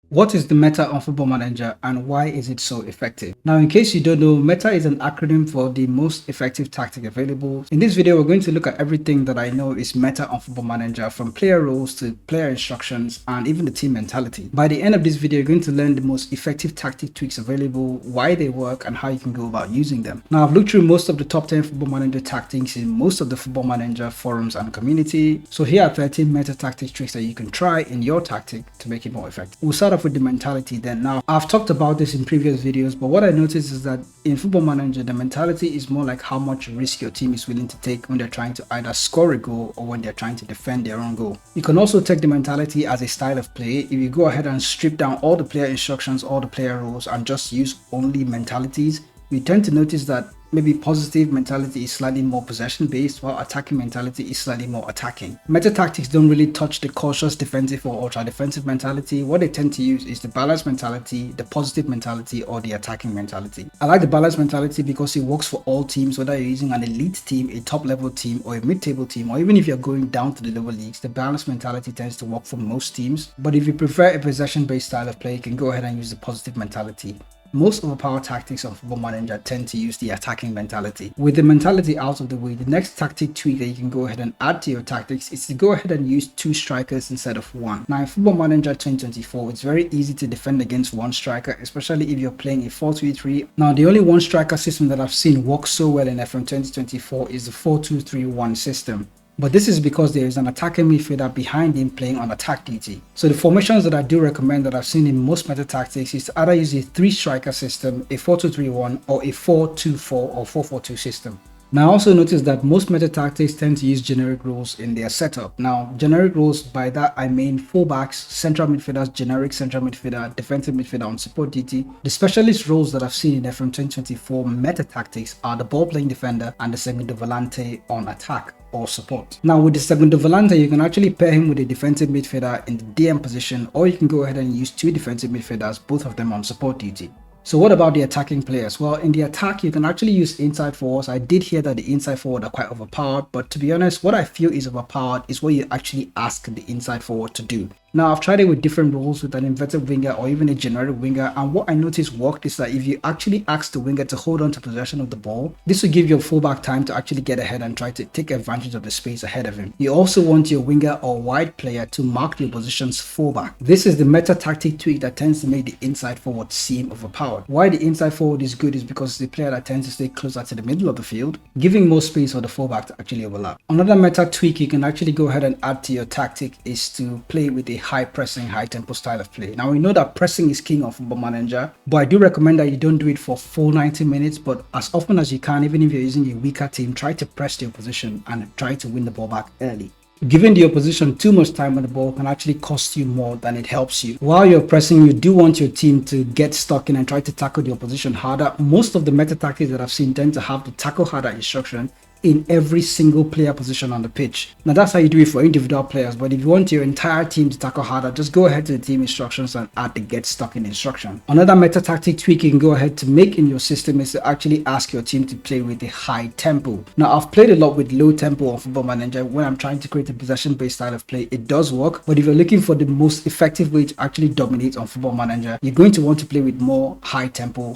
What is the meta on Football Manager and why is it so effective? Now, in case you don't know, meta is an acronym for the most effective tactic available. In this video, we're going to look at everything that I know is meta on Football Manager, from player roles to player instructions and even the team mentality. By the end of this video, you're going to learn the most effective tactic tweaks available, why they work, and how you can go about using them. Now, I've looked through most of the top 10 Football Manager tactics in most of the Football Manager forums and community. So here are 13 meta tactic tricks that you can try in your tactic to make it more effective. We'll start off with the mentality then. Now, I've talked about this in previous videos, but what I noticed is that in Football Manager, the mentality is more like how much risk your team is willing to take when they're trying to either score a goal or when they're trying to defend their own goal. You can also take the mentality as a style of play. If you go ahead and strip down all the player instructions, all the player rules, and just use only mentalities, you tend to notice that maybe positive mentality is slightly more possession based, while attacking mentality is slightly more attacking. Meta tactics don't really touch the cautious defensive or ultra defensive mentality. What they tend to use is the balanced mentality, the positive mentality, or the attacking mentality. I like the balanced mentality because it works for all teams, whether you're using an elite team, a top level team, or a mid-table team, or even if you're going down to the lower leagues. The balanced mentality tends to work for most teams. But if you prefer a possession based style of play, you can go ahead and use the positive mentality. Most overpowered tactics on Football Manager tend to use the attacking mentality. With the mentality out of the way, the next tactic tweak that you can go ahead and add to your tactics is to go ahead and use 2 strikers instead of 1. Now, in Football Manager 2024, it's very easy to defend against 1 striker, especially if you're playing a 4-3-3. Now, the only 1 striker system that I've seen work so well in FM 2024 is the 4-2-3-1 system. But this is because there is an attacking midfielder behind him playing on attack duty. So the formations that I do recommend that I've seen in most meta tactics is to either use a 3 striker system, a 4-2-3-1, or a 4-2-4 or 4-4-2 system. Now, I also noticed that most meta tactics tend to use generic roles in their setup. Now, generic roles, by that I mean fullbacks, central midfielders, generic central midfielder, defensive midfielder on support duty. The specialist roles that I've seen in FM 2024 meta tactics are the ball playing defender and the segundo volante on attack or support. Now, with the segundo volante, you can actually pair him with a defensive midfielder in the DM position, or you can go ahead and use 2 defensive midfielders, both of them on support duty. So what about the attacking players? Well, in the attack, you can actually use inside forwards. I did hear that the inside forward are quite overpowered, but to be honest, what I feel is overpowered is what you actually ask the inside forward to do. Now, I've tried it with different roles with an inverted winger or even a generic winger, and what I noticed worked is that if you actually ask the winger to hold on to possession of the ball, this will give your fullback time to actually get ahead and try to take advantage of the space ahead of him. You also want your winger or wide player to mark the opposition's fullback. This is the meta tactic tweak that tends to make the inside forward seem overpowered. Why the inside forward is good is because it's the player that tends to stay closer to the middle of the field, giving more space for the fullback to actually overlap. Another meta tweak you can actually go ahead and add to your tactic is to play with a high pressing, high tempo style of play. Now, we know that pressing is king of Football Manager, but I do recommend that you don't do it for full 90 minutes, but as often as you can, even if you're using a weaker team, try to press the opposition and try to win the ball back early. Giving the opposition too much time on the ball can actually cost you more than it helps you. While you're pressing, you do want your team to get stuck in and try to tackle the opposition harder. Most of the meta tactics that I've seen tend to have the tackle harder instruction in every single player position on the pitch. Now, that's how you do it for individual players, but if you want your entire team to tackle harder, just go ahead to the team instructions and add the get stuck in instruction. Another meta tactic tweak you can go ahead to make in your system is to actually ask your team to play with a high tempo. Now, I've played a lot with low tempo on Football Manager when I'm trying to create a possession based style of play. It does work, but if you're looking for the most effective way to actually dominate on Football Manager, you're going to want to play with more high tempo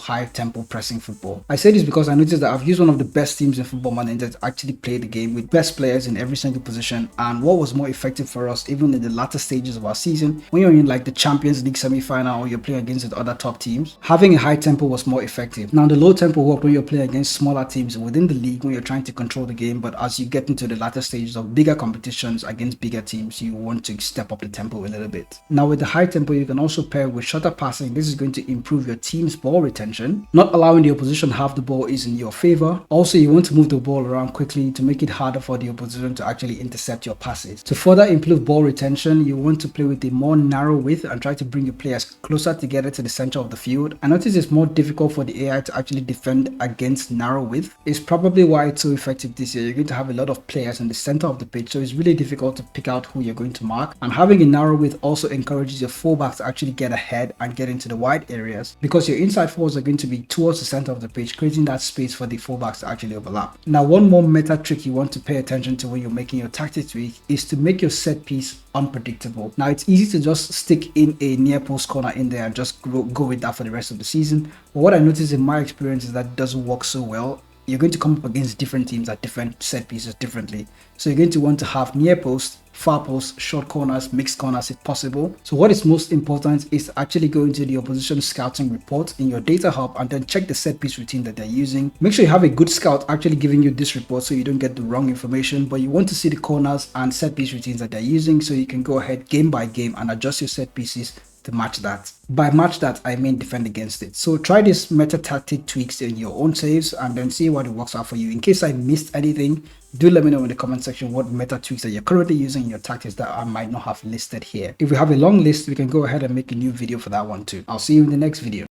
pressing football. I say this because I noticed that I've used one of the best teams in Football Manager to actually play the game with best players in every single position, and what was more effective for us even in the latter stages of our season, when you're in like the Champions League semi-final or you're playing against the other top teams, having a high tempo was more effective. Now, the low tempo worked when you're playing against smaller teams within the league when you're trying to control the game, but as you get into the latter stages of bigger competitions against bigger teams, you want to step up the tempo a little bit. Now, with the high tempo, you can also pair with shorter passing. This is going to improve your team's ball retention. Not allowing the opposition have the ball is in your favor. Also, you want to move the ball around quickly to make it harder for the opposition to actually intercept your passes. To further improve ball retention, you want to play with a more narrow width and try to bring your players closer together to the center of the field. I notice it's more difficult for the AI to actually defend against narrow width. It's probably why it's so effective this year. You're going to have a lot of players in the center of the pitch, so it's really difficult to pick out who you're going to mark. And having a narrow width also encourages your fullbacks to actually get ahead and get into the wide areas, because your inside forwards are going to be towards the center of the pitch, creating that space for the fullbacks to actually overlap. Now, one one more meta trick you want to pay attention to when you're making your tactic tweak is to make your set piece unpredictable. Now, it's easy to just stick in a near post corner in there and just go with that for the rest of the season. But what I noticed in my experience is that it doesn't work so well. You're going to come up against different teams at different set pieces differently. So you're going to want to have near post, far post, short corners, mixed corners if possible. So what is most important is actually go into the opposition scouting report in your data hub and then check the set piece routine that they're using. Make sure you have a good scout actually giving you this report so you don't get the wrong information, but you want to see the corners and set piece routines that they're using so you can go ahead game by game and adjust your set pieces to match that. By match that, I mean defend against it. So try this meta tactic tweaks in your own saves and then see what it works out for you. In case I missed anything, do let me know in the comment section what meta tweaks that you're currently using in your tactics that I might not have listed here. If we have a long list, we can go ahead and make a new video for that one too. I'll see you in the next video.